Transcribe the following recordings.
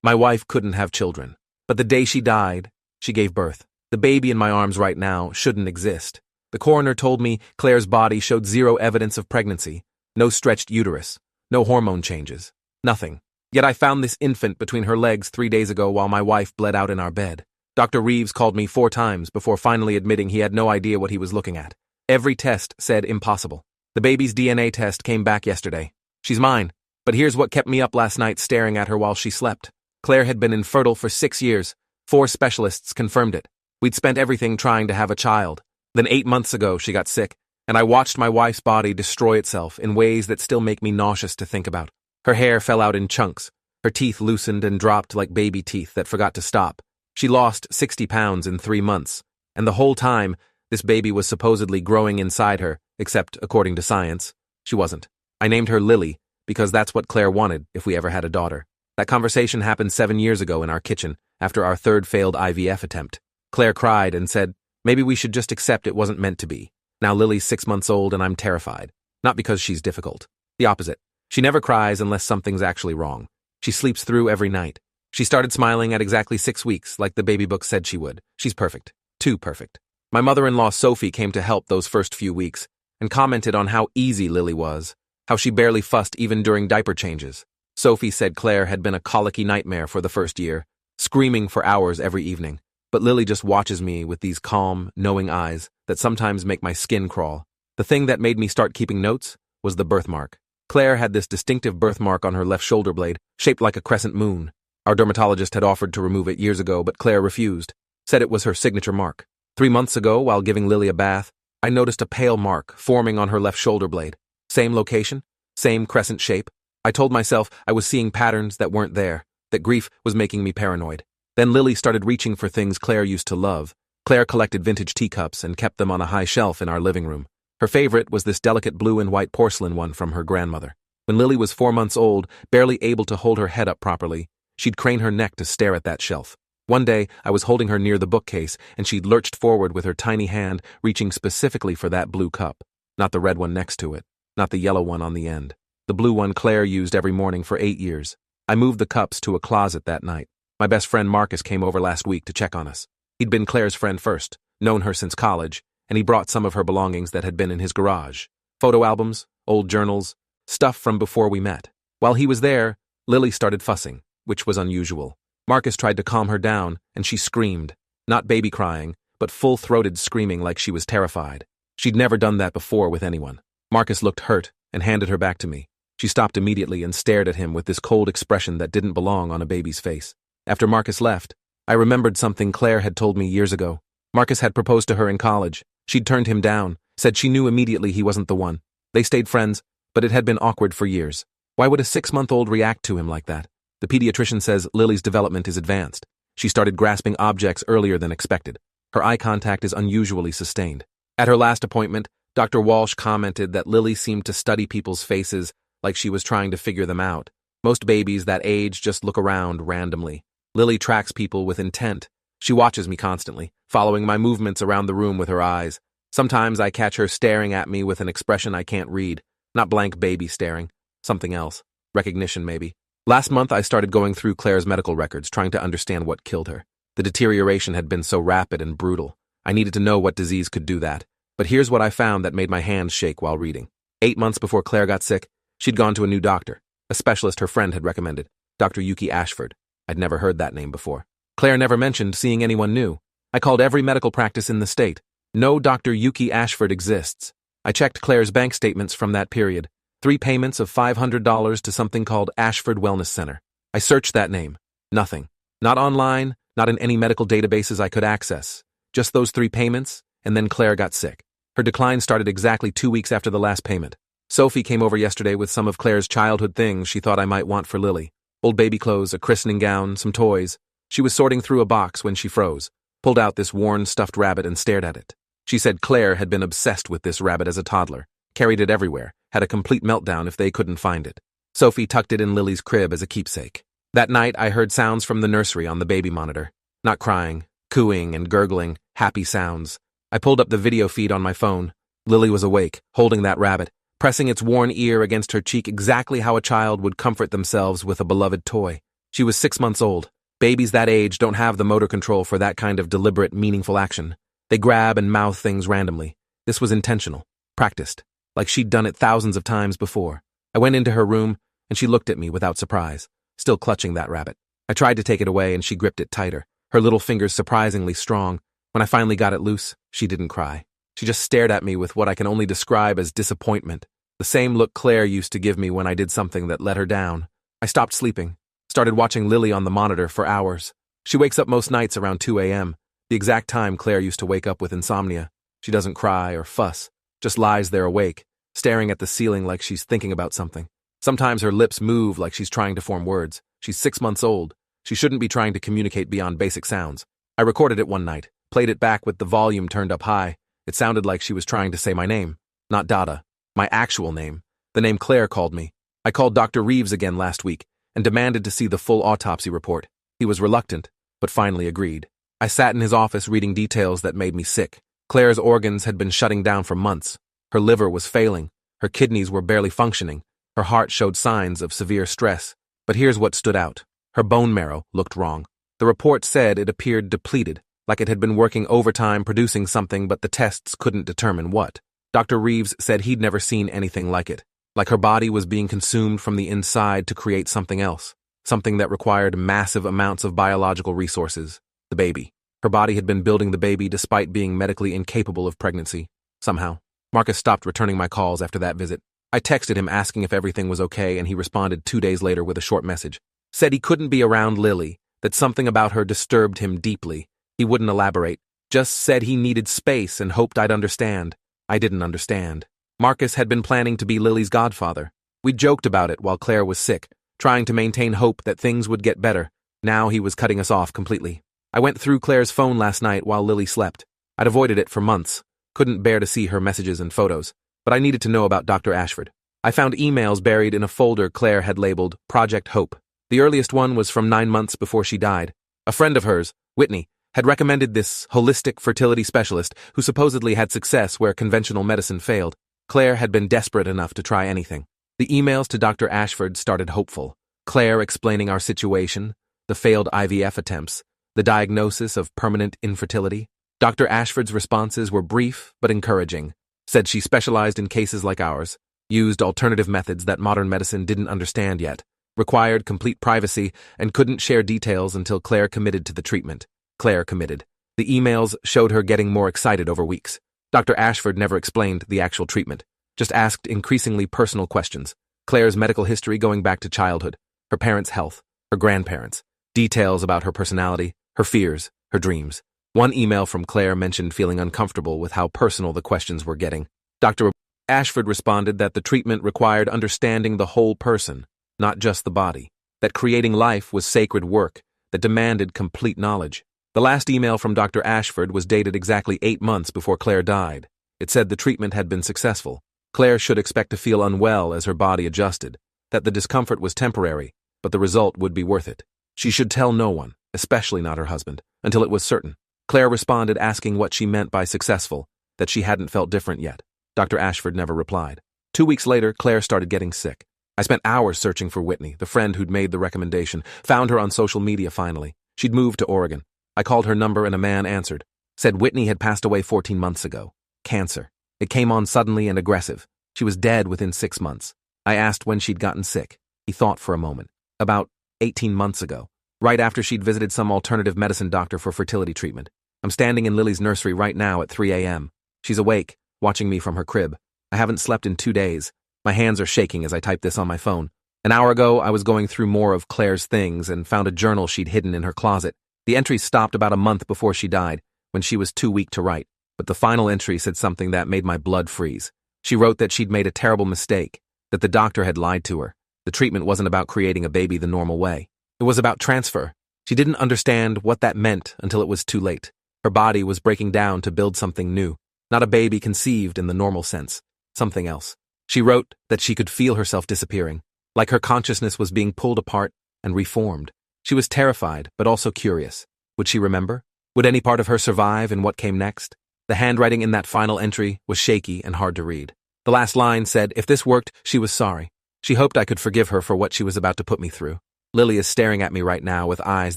My wife couldn't have children. But the day she died, she gave birth. The baby in my arms right now shouldn't exist. The coroner told me Claire's body showed zero evidence of pregnancy, no stretched uterus, no hormone changes, nothing. Yet I found this infant between her legs 3 days ago while my wife bled out in our bed. Dr. Reeves called me 4 times before finally admitting he had no idea what he was looking at. Every test said impossible. The baby's DNA test came back yesterday. She's mine. But here's what kept me up last night staring at her while she slept. Claire had been infertile for 6 years. 4 specialists confirmed it. We'd spent everything trying to have a child. Then 8 months ago, she got sick, and I watched my wife's body destroy itself in ways that still make me nauseous to think about. Her hair fell out in chunks. Her teeth loosened and dropped like baby teeth that forgot to stop. She lost 60 pounds in 3 months, and the whole time, this baby was supposedly growing inside her, except, according to science, she wasn't. I named her Lily, because that's what Claire wanted if we ever had a daughter. That conversation happened 7 years ago in our kitchen, after our 3rd failed IVF attempt. Claire cried and said, maybe we should just accept it wasn't meant to be. Now Lily's 6 months old and I'm terrified. Not because she's difficult. The opposite. She never cries unless something's actually wrong. She sleeps through every night. She started smiling at exactly 6 weeks, like the baby book said she would. She's perfect. Too perfect. My mother-in-law Sophie came to help those first few weeks, and commented on how easy Lily was, how she barely fussed even during diaper changes. Sophie said Claire had been a colicky nightmare for the first year, screaming for hours every evening. But Lily just watches me with these calm, knowing eyes that sometimes make my skin crawl. The thing that made me start keeping notes was the birthmark. Claire had this distinctive birthmark on her left shoulder blade, shaped like a crescent moon. Our dermatologist had offered to remove it years ago, but Claire refused, said it was her signature mark. 3 months ago, while giving Lily a bath, I noticed a pale mark forming on her left shoulder blade. Same location, same crescent shape. I told myself I was seeing patterns that weren't there, that grief was making me paranoid. Then Lily started reaching for things Claire used to love. Claire collected vintage teacups and kept them on a high shelf in our living room. Her favorite was this delicate blue and white porcelain one from her grandmother. When Lily was 4 months old, barely able to hold her head up properly, she'd crane her neck to stare at that shelf. One day, I was holding her near the bookcase, and she'd lurched forward with her tiny hand, reaching specifically for that blue cup. Not the red one next to it, not the yellow one on the end. The blue one Claire used every morning for 8 years. I moved the cups to a closet that night. My best friend Marcus came over last week to check on us. He'd been Claire's friend first, known her since college, and he brought some of her belongings that had been in his garage. Photo albums, old journals, stuff from before we met. While he was there, Lily started fussing, which was unusual. Marcus tried to calm her down, and she screamed. Not baby crying, but full-throated screaming like she was terrified. She'd never done that before with anyone. Marcus looked hurt and handed her back to me. She stopped immediately and stared at him with this cold expression that didn't belong on a baby's face. After Marcus left, I remembered something Claire had told me years ago. Marcus had proposed to her in college. She'd turned him down, said she knew immediately he wasn't the one. They stayed friends, but it had been awkward for years. Why would a 6-month-old react to him like that? The pediatrician says Lily's development is advanced. She started grasping objects earlier than expected. Her eye contact is unusually sustained. At her last appointment, Dr. Walsh commented that Lily seemed to study people's faces like she was trying to figure them out. Most babies that age just look around randomly. Lily tracks people with intent. She watches me constantly, following my movements around the room with her eyes. Sometimes I catch her staring at me with an expression I can't read. Not blank baby staring. Something else. Recognition, maybe. Last month, I started going through Claire's medical records, trying to understand what killed her. The deterioration had been so rapid and brutal. I needed to know what disease could do that. But here's what I found that made my hands shake while reading. 8 months before Claire got sick, she'd gone to a new doctor, a specialist her friend had recommended, Dr. Yuki Ashford. I'd never heard that name before. Claire never mentioned seeing anyone new. I called every medical practice in the state. No Dr. Yuki Ashford exists. I checked Claire's bank statements from that period. 3 payments of $500 to something called Ashford Wellness Center. I searched that name. Nothing. Not online, not in any medical databases I could access. Just those 3 payments, and then Claire got sick. Her decline started exactly 2 weeks after the last payment. Sophie came over yesterday with some of Claire's childhood things she thought I might want for Lily. Old baby clothes, a christening gown, some toys. She was sorting through a box when she froze, pulled out this worn stuffed rabbit and stared at it. She said Claire had been obsessed with this rabbit as a toddler, carried it everywhere, had a complete meltdown if they couldn't find it. Sophie tucked it in Lily's crib as a keepsake. That night, I heard sounds from the nursery on the baby monitor. Not crying, cooing and gurgling, happy sounds. I pulled up the video feed on my phone. Lily was awake, holding that rabbit, pressing its worn ear against her cheek exactly how a child would comfort themselves with a beloved toy. She was 6 months old. Babies that age don't have the motor control for that kind of deliberate, meaningful action. They grab and mouth things randomly. This was intentional, practiced, like she'd done it thousands of times before. I went into her room, and she looked at me without surprise, still clutching that rabbit. I tried to take it away, and she gripped it tighter, her little fingers surprisingly strong. When I finally got it loose, she didn't cry. She just stared at me with what I can only describe as disappointment, the same look Claire used to give me when I did something that let her down. I stopped sleeping, started watching Lily on the monitor for hours. She wakes up most nights around 2 a.m., the exact time Claire used to wake up with insomnia. She doesn't cry or fuss, just lies there awake, staring at the ceiling like she's thinking about something. Sometimes her lips move like she's trying to form words. She's 6 months old. She shouldn't be trying to communicate beyond basic sounds. I recorded it one night, played it back with the volume turned up high. It sounded like she was trying to say my name, not Dada, my actual name, the name Claire called me. I called Dr. Reeves again last week and demanded to see the full autopsy report. He was reluctant, but finally agreed. I sat in his office reading details that made me sick. Claire's organs had been shutting down for months. Her liver was failing. Her kidneys were barely functioning. Her heart showed signs of severe stress. But here's what stood out. Her bone marrow looked wrong. The report said it appeared depleted, like it had been working overtime producing something, but the tests couldn't determine what. Dr. Reeves said he'd never seen anything like it, like her body was being consumed from the inside to create something else, something that required massive amounts of biological resources. The baby. Her body had been building the baby despite being medically incapable of pregnancy. Somehow, Marcus stopped returning my calls after that visit. I texted him asking if everything was okay, and he responded 2 days later with a short message. Said he couldn't be around Lily, that something about her disturbed him deeply. He wouldn't elaborate, just said he needed space and hoped I'd understand. I didn't understand. Marcus had been planning to be Lily's godfather. We joked about it while Claire was sick, trying to maintain hope that things would get better. Now he was cutting us off completely. I went through Claire's phone last night while Lily slept. I'd avoided it for months, couldn't bear to see her messages and photos, but I needed to know about Dr. Ashford. I found emails buried in a folder Claire had labeled Project Hope. The earliest one was from 9 months before she died. A friend of hers, Whitney, had recommended this holistic fertility specialist who supposedly had success where conventional medicine failed. Claire had been desperate enough to try anything. The emails to Dr. Ashford started hopeful. Claire explaining our situation, the failed IVF attempts, the diagnosis of permanent infertility. Dr. Ashford's responses were brief but encouraging. Said she specialized in cases like ours, used alternative methods that modern medicine didn't understand yet, required complete privacy, and couldn't share details until Claire committed to the treatment. Claire committed. The emails showed her getting more excited over weeks. Dr. Ashford never explained the actual treatment, just asked increasingly personal questions. Claire's medical history going back to childhood, her parents' health, her grandparents, details about her personality, her fears, her dreams. One email from Claire mentioned feeling uncomfortable with how personal the questions were getting. Dr. Ashford responded that the treatment required understanding the whole person, not just the body, that creating life was sacred work that demanded complete knowledge. The last email from Dr. Ashford was dated exactly 8 months before Claire died. It said the treatment had been successful. Claire should expect to feel unwell as her body adjusted, that the discomfort was temporary, but the result would be worth it. She should tell no one, especially not her husband, until it was certain. Claire responded asking what she meant by successful, that she hadn't felt different yet. Dr. Ashford never replied. 2 weeks later, Claire started getting sick. I spent hours searching for Whitney, the friend who'd made the recommendation, found her on social media finally. She'd moved to Oregon. I called her number and a man answered. Said Whitney had passed away 14 months ago. Cancer. It came on suddenly and aggressive. She was dead within 6 months. I asked when she'd gotten sick. He thought for a moment. About 18 months ago, right after she'd visited some alternative medicine doctor for fertility treatment. I'm standing in Lily's nursery right now at 3 a.m. She's awake, watching me from her crib. I haven't slept in 2 days. My hands are shaking as I type this on my phone. An hour ago, I was going through more of Claire's things and found a journal she'd hidden in her closet. The entry stopped about a month before she died, when she was too weak to write, but the final entry said something that made my blood freeze. She wrote that she'd made a terrible mistake, that the doctor had lied to her. The treatment wasn't about creating a baby the normal way. It was about transfer. She didn't understand what that meant until it was too late. Her body was breaking down to build something new, not a baby conceived in the normal sense, something else. She wrote that she could feel herself disappearing, like her consciousness was being pulled apart and reformed. She was terrified, but also curious. Would she remember? Would any part of her survive in what came next? The handwriting in that final entry was shaky and hard to read. The last line said, if this worked, she was sorry. She hoped I could forgive her for what she was about to put me through. Lily is staring at me right now with eyes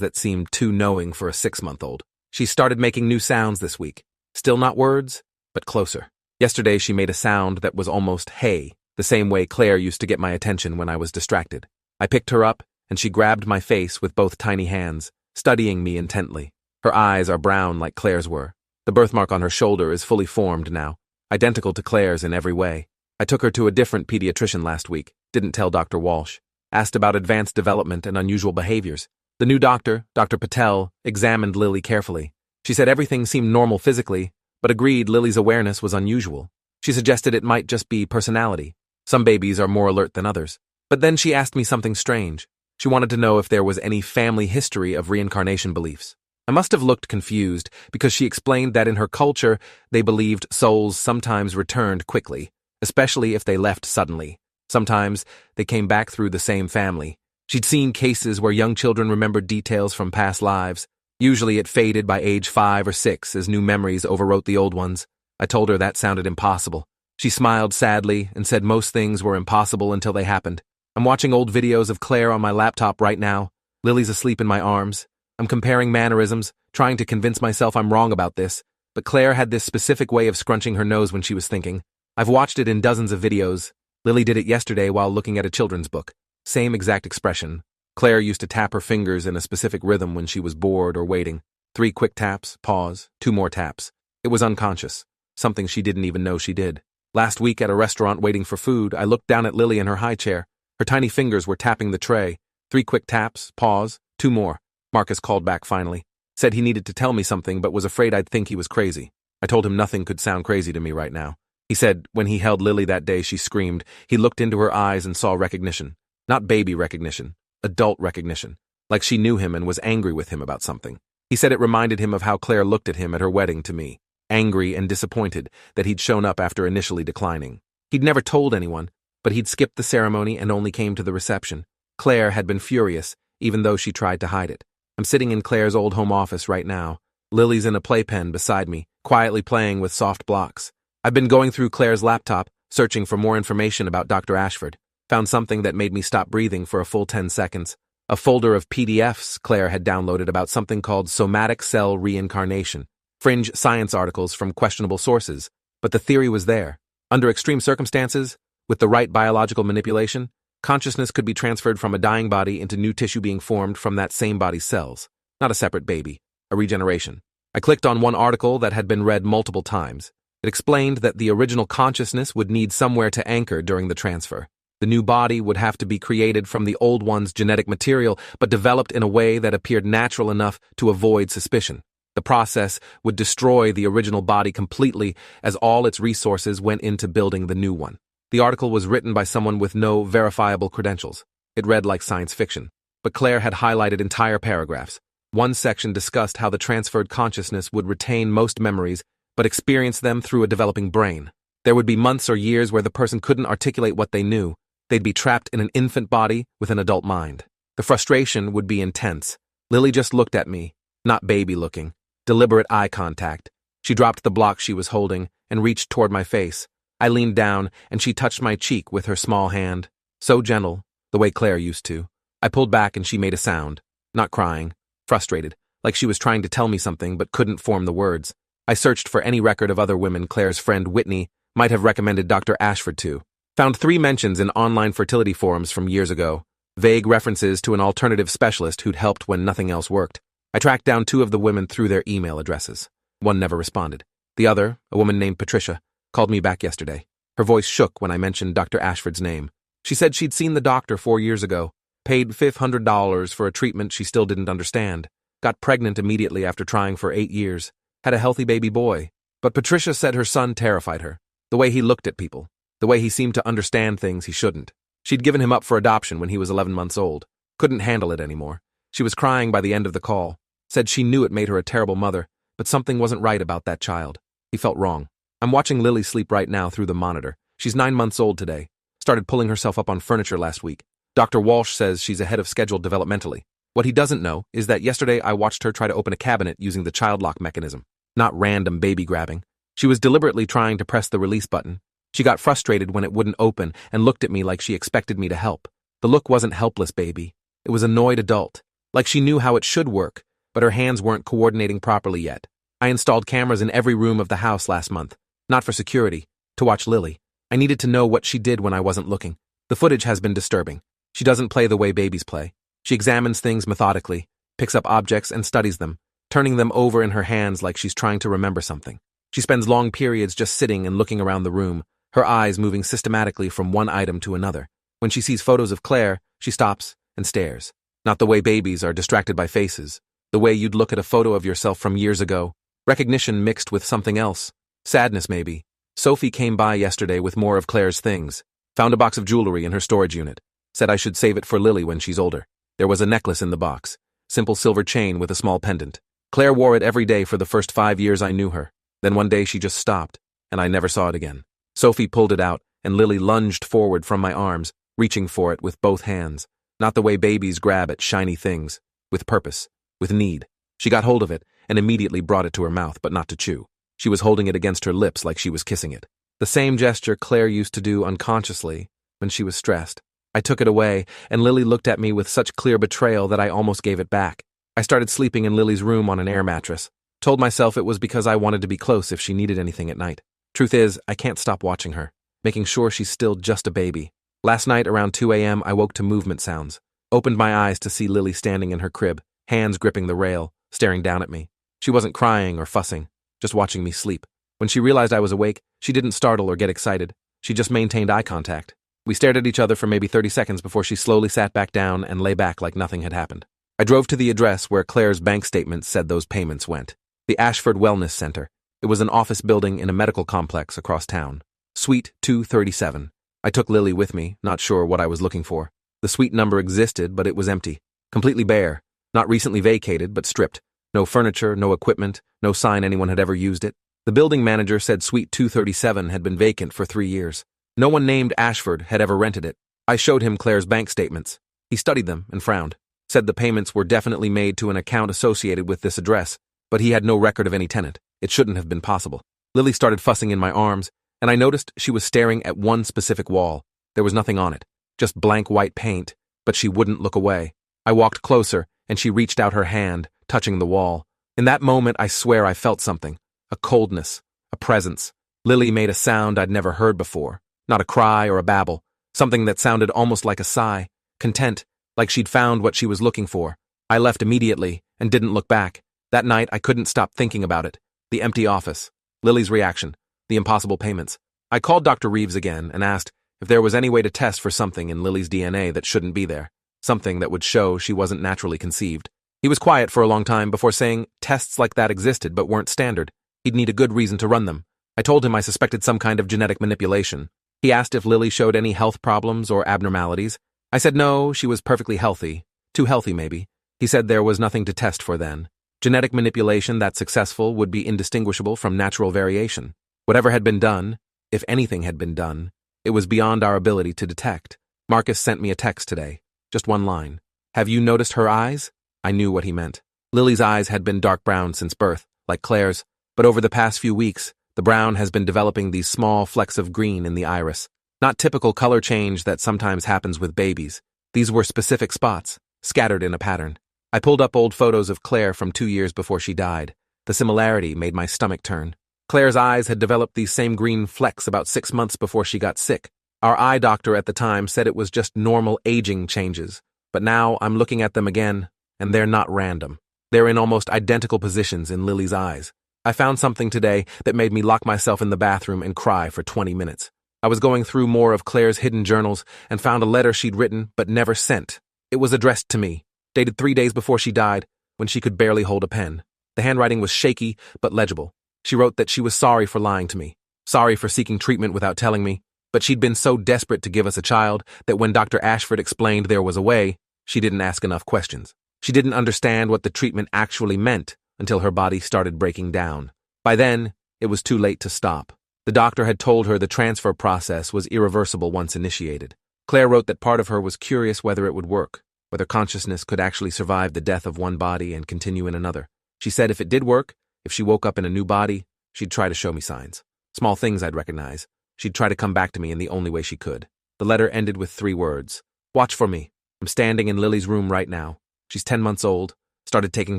that seem too knowing for a 6-month-old. She started making new sounds this week. Still not words, but closer. Yesterday she made a sound that was almost hey, the same way Claire used to get my attention when I was distracted. I picked her up, and she grabbed my face with both tiny hands, studying me intently. Her eyes are brown like Claire's were. The birthmark on her shoulder is fully formed now, identical to Claire's in every way. I took her to a different pediatrician last week, didn't tell Dr. Walsh. Asked about advanced development and unusual behaviors. The new doctor, Dr. Patel, examined Lily carefully. She said everything seemed normal physically, but agreed Lily's awareness was unusual. She suggested it might just be personality. Some babies are more alert than others. But then she asked me something strange. She wanted to know if there was any family history of reincarnation beliefs. I must have looked confused because she explained that in her culture, they believed souls sometimes returned quickly, especially if they left suddenly. Sometimes they came back through the same family. She'd seen cases where young children remembered details from past lives. Usually it faded by age 5 or 6 as new memories overwrote the old ones. I told her that sounded impossible. She smiled sadly and said most things were impossible until they happened. I'm watching old videos of Claire on my laptop right now. Lily's asleep in my arms. I'm comparing mannerisms, trying to convince myself I'm wrong about this, but Claire had this specific way of scrunching her nose when she was thinking. I've watched it in dozens of videos. Lily did it yesterday while looking at a children's book. Same exact expression. Claire used to tap her fingers in a specific rhythm when she was bored or waiting. 3 quick taps, pause, 2 more taps. It was unconscious, something she didn't even know she did. Last week at a restaurant waiting for food, I looked down at Lily in her high chair. Her tiny fingers were tapping the tray. 3 quick taps, pause, 2 more. Marcus called back finally. Said he needed to tell me something but was afraid I'd think he was crazy. I told him nothing could sound crazy to me right now. He said when he held Lily that day she screamed. He looked into her eyes and saw recognition. Not baby recognition, adult recognition. Like she knew him and was angry with him about something. He said it reminded him of how Claire looked at him at her wedding to me. Angry and disappointed that he'd shown up after initially declining. He'd never told anyone, but he'd skipped the ceremony and only came to the reception. Claire had been furious, even though she tried to hide it. I'm sitting in Claire's old home office right now. Lily's in a playpen beside me, quietly playing with soft blocks. I've been going through Claire's laptop, searching for more information about Dr. Ashford. Found something that made me stop breathing for a full 10 seconds. A folder of PDFs Claire had downloaded about something called somatic cell reincarnation. Fringe science articles from questionable sources. But the theory was there. Under extreme circumstances, with the right biological manipulation, consciousness could be transferred from a dying body into new tissue being formed from that same body's cells. Not a separate baby, a regeneration. I clicked on one article that had been read multiple times. It explained that the original consciousness would need somewhere to anchor during the transfer. The new body would have to be created from the old one's genetic material, but developed in a way that appeared natural enough to avoid suspicion. The process would destroy the original body completely as all its resources went into building the new one. The article was written by someone with no verifiable credentials. It read like science fiction, but Claire had highlighted entire paragraphs. One section discussed how the transferred consciousness would retain most memories, but experience them through a developing brain. There would be months or years where the person couldn't articulate what they knew. They'd be trapped in an infant body with an adult mind. The frustration would be intense. Lily just looked at me, not baby-looking. Deliberate eye contact. She dropped the block she was holding and reached toward my face. I leaned down, and she touched my cheek with her small hand. So gentle, the way Claire used to. I pulled back and she made a sound. Not crying. Frustrated, like she was trying to tell me something but couldn't form the words. I searched for any record of other women Claire's friend Whitney might have recommended Dr. Ashford to. Found 3 mentions in online fertility forums from years ago. Vague references to an alternative specialist who'd helped when nothing else worked. I tracked down 2 of the women through their email addresses. One never responded. The other, a woman named Patricia, called me back yesterday. Her voice shook when I mentioned Dr. Ashford's name. She said she'd seen the doctor 4 years ago, paid $500 for a treatment she still didn't understand, got pregnant immediately after trying for 8 years, had a healthy baby boy. But Patricia said her son terrified her, the way he looked at people, the way he seemed to understand things he shouldn't. She'd given him up for adoption when he was 11 months old, couldn't handle it anymore. She was crying by the end of the call, said she knew it made her a terrible mother, but something wasn't right about that child. He felt wrong. I'm watching Lily sleep right now through the monitor. She's 9 months old today. Started pulling herself up on furniture last week. Dr. Walsh says she's ahead of schedule developmentally. What he doesn't know is that yesterday I watched her try to open a cabinet using the child lock mechanism, not random baby grabbing. She was deliberately trying to press the release button. She got frustrated when it wouldn't open and looked at me like she expected me to help. The look wasn't helpless, baby. It was annoyed adult. Like she knew how it should work, but her hands weren't coordinating properly yet. I installed cameras in every room of the house last month. Not for security, to watch Lily. I needed to know what she did when I wasn't looking. The footage has been disturbing. She doesn't play the way babies play. She examines things methodically, picks up objects and studies them, turning them over in her hands like she's trying to remember something. She spends long periods just sitting and looking around the room, her eyes moving systematically from one item to another. When she sees photos of Claire, she stops and stares. Not the way babies are distracted by faces, the way you'd look at a photo of yourself from years ago. Recognition mixed with something else. Sadness, maybe. Sophie came by yesterday with more of Claire's things. Found a box of jewelry in her storage unit. Said I should save it for Lily when she's older. There was a necklace in the box. Simple silver chain with a small pendant. Claire wore it every day for the first 5 years I knew her. Then one day she just stopped, and I never saw it again. Sophie pulled it out, and Lily lunged forward from my arms, reaching for it with both hands. Not the way babies grab at shiny things. With purpose. With need. She got hold of it, and immediately brought it to her mouth, but not to chew. She was holding it against her lips like she was kissing it. The same gesture Claire used to do unconsciously when she was stressed. I took it away, and Lily looked at me with such clear betrayal that I almost gave it back. I started sleeping in Lily's room on an air mattress. Told myself it was because I wanted to be close if she needed anything at night. Truth is, I can't stop watching her, making sure she's still just a baby. Last night around 2 a.m. I woke to movement sounds. Opened my eyes to see Lily standing in her crib, hands gripping the rail, staring down at me. She wasn't crying or fussing, just watching me sleep. When she realized I was awake, she didn't startle or get excited. She just maintained eye contact. We stared at each other for maybe 30 seconds before she slowly sat back down and lay back like nothing had happened. I drove to the address where Claire's bank statement said those payments went. The Ashford Wellness Center. It was an office building in a medical complex across town. Suite 237. I took Lily with me, not sure what I was looking for. The suite number existed, but it was empty. Completely bare. Not recently vacated, but stripped. No furniture, no equipment, no sign anyone had ever used it. The building manager said Suite 237 had been vacant for 3 years. No one named Ashford had ever rented it. I showed him Claire's bank statements. He studied them and frowned. Said the payments were definitely made to an account associated with this address, but he had no record of any tenant. It shouldn't have been possible. Lily started fussing in my arms, and I noticed she was staring at one specific wall. There was nothing on it, just blank white paint, but she wouldn't look away. I walked closer, and she reached out her hand, touching the wall. In that moment, I swear I felt something. A coldness, a presence. Lily made a sound I'd never heard before. Not a cry or a babble. Something that sounded almost like a sigh. Content, like she'd found what she was looking for. I left immediately and didn't look back. That night, I couldn't stop thinking about it. The empty office. Lily's reaction. The impossible payments. I called Dr. Reeves again and asked if there was any way to test for something in Lily's DNA that shouldn't be there. Something that would show she wasn't naturally conceived. He was quiet for a long time before saying tests like that existed but weren't standard. He'd need a good reason to run them. I told him I suspected some kind of genetic manipulation. He asked if Lily showed any health problems or abnormalities. I said no, she was perfectly healthy. Too healthy, maybe. He said there was nothing to test for then. Genetic manipulation that's successful would be indistinguishable from natural variation. Whatever had been done, if anything had been done, it was beyond our ability to detect. Marcus sent me a text today. Just one line. Have you noticed her eyes? I knew what he meant. Lily's eyes had been dark brown since birth, like Claire's, but over the past few weeks, the brown has been developing these small flecks of green in the iris. Not typical color change that sometimes happens with babies. These were specific spots, scattered in a pattern. I pulled up old photos of Claire from 2 years before she died. The similarity made my stomach turn. Claire's eyes had developed these same green flecks about 6 months before she got sick. Our eye doctor at the time said it was just normal aging changes, but now I'm looking at them again, and they're not random. They're in almost identical positions in Lily's eyes. I found something today that made me lock myself in the bathroom and cry for 20 minutes. I was going through more of Claire's hidden journals and found a letter she'd written but never sent. It was addressed to me, dated 3 days before she died, when she could barely hold a pen. The handwriting was shaky but legible. She wrote that she was sorry for lying to me, sorry for seeking treatment without telling me, but she'd been so desperate to give us a child that when Dr. Ashford explained there was a way, she didn't ask enough questions. She didn't understand what the treatment actually meant until her body started breaking down. By then, it was too late to stop. The doctor had told her the transfer process was irreversible once initiated. Claire wrote that part of her was curious whether it would work, whether consciousness could actually survive the death of one body and continue in another. She said if it did work, if she woke up in a new body, she'd try to show me signs. Small things I'd recognize. She'd try to come back to me in the only way she could. The letter ended with 3 words. Watch for me. I'm I'm standing in Lily's room right now. She's 10 months old, started taking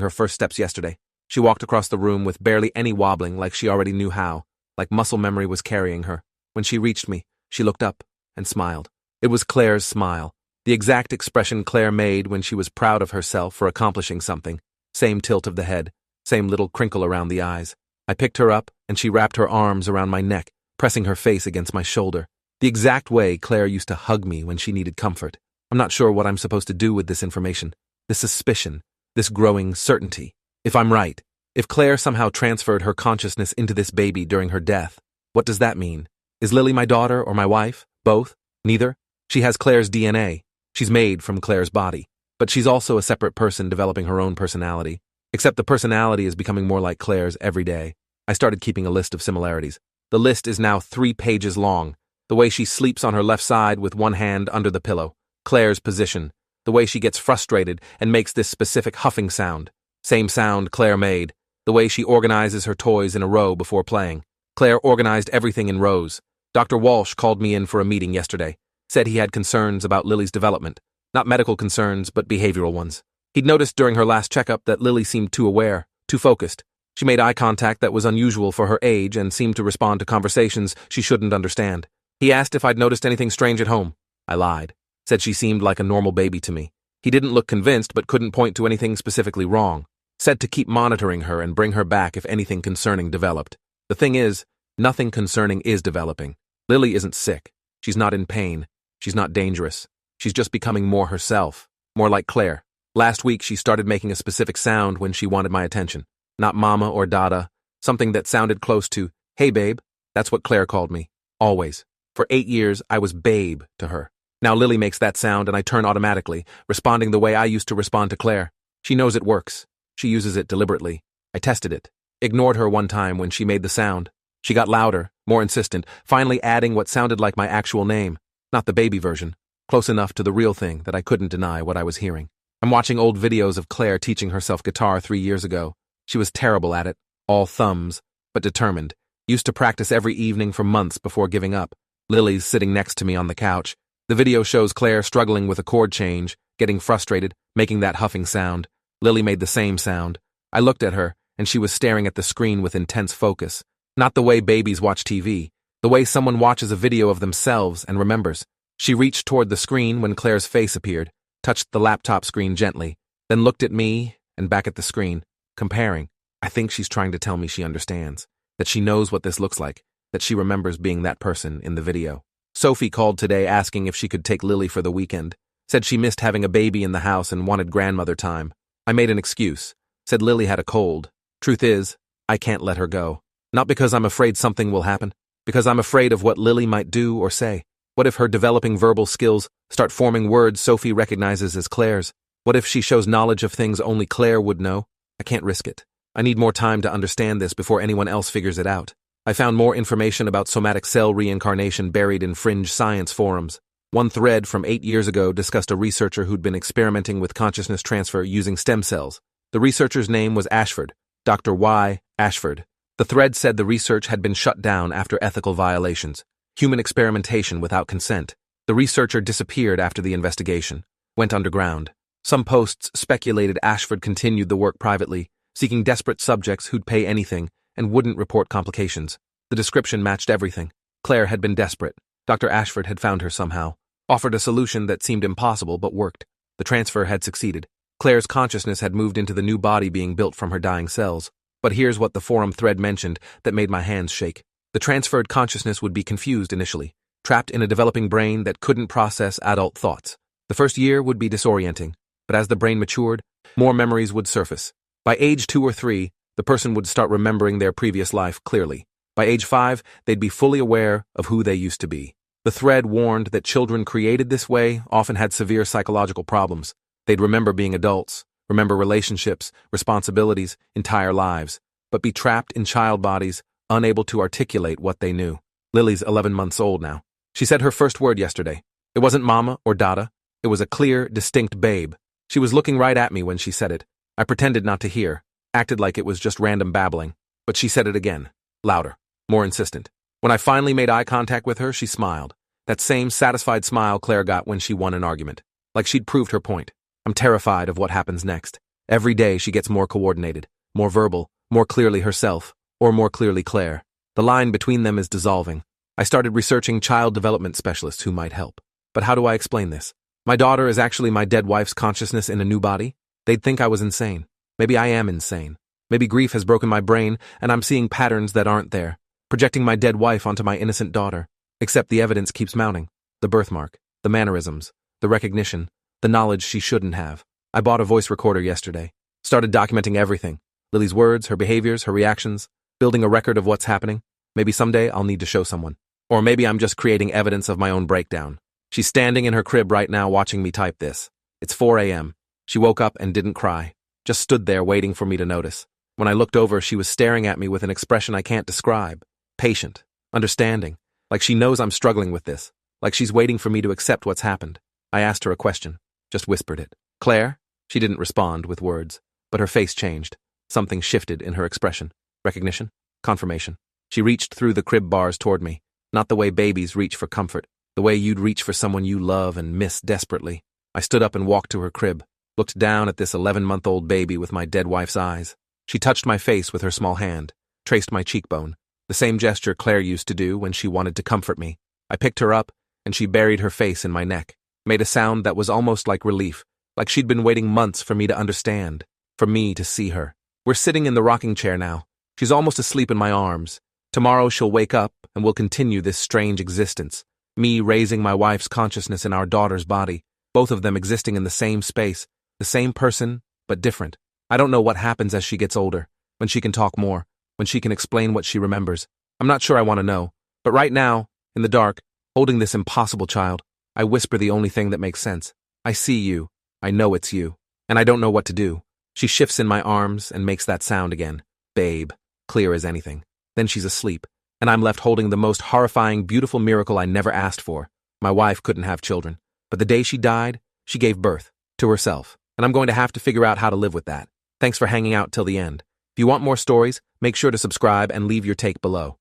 her first steps yesterday. She walked across the room with barely any wobbling, like she already knew how, like muscle memory was carrying her. When she reached me, she looked up and smiled. It was Claire's smile, the exact expression Claire made when she was proud of herself for accomplishing something. Same tilt of the head, same little crinkle around the eyes. I picked her up, and she wrapped her arms around my neck, pressing her face against my shoulder. The exact way Claire used to hug me when she needed comfort. I'm not sure what I'm supposed to do with this information, this suspicion, this growing certainty. If I'm right, if Claire somehow transferred her consciousness into this baby during her death, what does that mean? Is Lily my daughter or my wife? Both? Neither? She has Claire's DNA. She's made from Claire's body. But she's also a separate person developing her own personality. Except the personality is becoming more like Claire's every day. I started keeping a list of similarities. The list is now 3 pages long. The way she sleeps on her left side with one hand under the pillow. Claire's position. The way she gets frustrated and makes this specific huffing sound. Same sound Claire made. The way she organizes her toys in a row before playing. Claire organized everything in rows. Dr. Walsh called me in for a meeting yesterday. Said he had concerns about Lily's development. Not medical concerns, but behavioral ones. He'd noticed during her last checkup that Lily seemed too aware, too focused. She made eye contact that was unusual for her age and seemed to respond to conversations she shouldn't understand. He asked if I'd noticed anything strange at home. I lied. Said she seemed like a normal baby to me. He didn't look convinced but couldn't point to anything specifically wrong. Said to keep monitoring her and bring her back if anything concerning developed. The thing is, nothing concerning is developing. Lily isn't sick. She's not in pain. She's not dangerous. She's just becoming more herself, more like Claire. Last week she started making a specific sound when she wanted my attention. Not mama or dada, something that sounded close to, hey babe. That's what Claire called me. Always. For 8 years, I was babe to her. Now Lily makes that sound and I turn automatically, responding the way I used to respond to Claire. She knows it works. She uses it deliberately. I tested it. Ignored her one time when she made the sound. She got louder, more insistent, finally adding what sounded like my actual name. Not the baby version. Close enough to the real thing that I couldn't deny what I was hearing. I'm watching old videos of Claire teaching herself guitar 3 years ago. She was terrible at it, all thumbs, but determined. Used to practice every evening for months before giving up. Lily's sitting next to me on the couch. The video shows Claire struggling with a chord change, getting frustrated, making that huffing sound. Lily made the same sound. I looked at her, and she was staring at the screen with intense focus. Not the way babies watch TV, the way someone watches a video of themselves and remembers. She reached toward the screen when Claire's face appeared, touched the laptop screen gently, then looked at me and back at the screen, comparing. I think she's trying to tell me she understands, that she knows what this looks like, that she remembers being that person in the video. Sophie called today asking if she could take Lily for the weekend. Said she missed having a baby in the house and wanted grandmother time. I made an excuse. Said Lily had a cold. Truth is, I can't let her go. Not because I'm afraid something will happen, because I'm afraid of what Lily might do or say. What if her developing verbal skills start forming words Sophie recognizes as Claire's? What if she shows knowledge of things only Claire would know? I can't risk it. I need more time to understand this before anyone else figures it out. I found more information about somatic cell reincarnation buried in fringe science forums. One thread from 8 years ago discussed a researcher who'd been experimenting with consciousness transfer using stem cells. The researcher's name was Ashford, Dr. Y. Ashford. The thread said the research had been shut down after ethical violations. Human experimentation without consent. The researcher disappeared after the investigation. Went underground. Some posts speculated Ashford continued the work privately, seeking desperate subjects who'd pay anything and wouldn't report complications. The description matched everything. Claire had been desperate. Dr. Ashford had found her somehow. Offered a solution that seemed impossible but worked. The transfer had succeeded. Claire's consciousness had moved into the new body being built from her dying cells. But here's what the forum thread mentioned that made my hands shake. The transferred consciousness would be confused initially, trapped in a developing brain that couldn't process adult thoughts. The first year would be disorienting, but as the brain matured, more memories would surface. By age 2 or 3, the person would start remembering their previous life clearly. By age 5, they'd be fully aware of who they used to be. The thread warned that children created this way often had severe psychological problems. They'd remember being adults, remember relationships, responsibilities, entire lives, but be trapped in child bodies, unable to articulate what they knew. Lily's 11 months old now. She said her first word yesterday. It wasn't mama or dada. It was a clear, distinct babe. She was looking right at me when she said it. I pretended not to hear, acted like it was just random babbling, but she said it again, louder, more insistent. When I finally made eye contact with her, she smiled. That same satisfied smile Claire got when she won an argument. like she'd proved her point. I'm terrified of what happens next. Every day she gets more coordinated, more verbal, more clearly herself, or more clearly Claire. The line between them is dissolving. I started researching child development specialists who might help. But how do I explain this? My daughter is actually my dead wife's consciousness in a new body? They'd think I was insane. Maybe I am insane. Maybe grief has broken my brain and I'm seeing patterns that aren't there, projecting my dead wife onto my innocent daughter. Except the evidence keeps mounting. The birthmark, the mannerisms, the recognition, the knowledge she shouldn't have. I bought a voice recorder yesterday. Started documenting everything. Lily's words, her behaviors, her reactions, building a record of what's happening. Maybe someday I'll need to show someone. Or maybe I'm just creating evidence of my own breakdown. She's standing in her crib right now watching me type this. It's 4 a.m. She woke up and didn't cry. Just stood there waiting for me to notice. When I looked over, she was staring at me with an expression I can't describe. Patient. Understanding. Like she knows I'm struggling with this. Like she's waiting for me to accept what's happened. I asked her a question. Just whispered it. Claire? She didn't respond with words. But her face changed. Something shifted in her expression. Recognition? Confirmation. She reached through the crib bars toward me. Not the way babies reach for comfort. The way you'd reach for someone you love and miss desperately. I stood up and walked to her crib. Looked down at this 11-month-old baby with my dead wife's eyes. She touched my face with her small hand. Traced my cheekbone. The same gesture Claire used to do when she wanted to comfort me. I picked her up, and she buried her face in my neck. Made a sound that was almost like relief. Like she'd been waiting months for me to understand. For me to see her. We're sitting in the rocking chair now. She's almost asleep in my arms. Tomorrow she'll wake up, and we'll continue this strange existence. Me raising my wife's consciousness in our daughter's body. Both of them existing in the same space. The same person, but different. I don't know what happens as she gets older. When she can talk more. When she can explain what she remembers. I'm not sure I want to know. But right now, in the dark, holding this impossible child, I whisper the only thing that makes sense. I see you. I know it's you. And I don't know what to do. She shifts in my arms and makes that sound again. Babe. Clear as anything. Then she's asleep. And I'm left holding the most horrifying, beautiful miracle I never asked for. My wife couldn't have children. But the day she died, she gave birth. To herself. And I'm going to have to figure out how to live with that. Thanks for hanging out till the end. If you want more stories, make sure to subscribe and leave your take below.